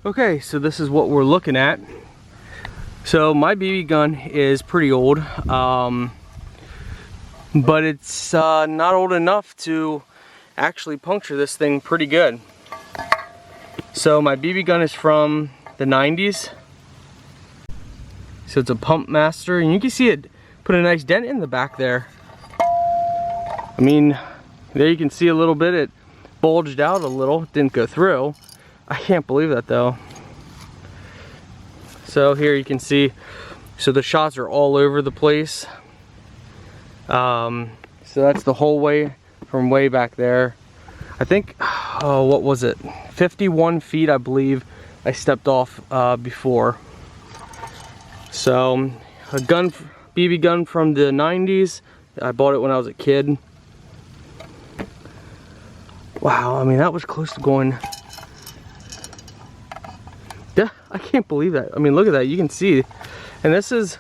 Okay, so this is what we're looking at. So my BB gun is pretty old, but it's not old enough to actually puncture this thing pretty good. So my BB gun is from the 90s. So it's a Pump Master, and you can see it put a nice dent in the back there. I mean, there you can see a little bit, it bulged out a little, didn't go through. I can't believe that though. So here you can see, so the shots are all over the place. So that's the whole way from way back there. I think, oh, what was it? 51 feet, I believe, I stepped off before. So a gun, BB gun from the 90s. I bought it when I was a kid. Wow, I mean, that was close to going. Yeah, I can't believe that. I mean, look at that, you can see. And this is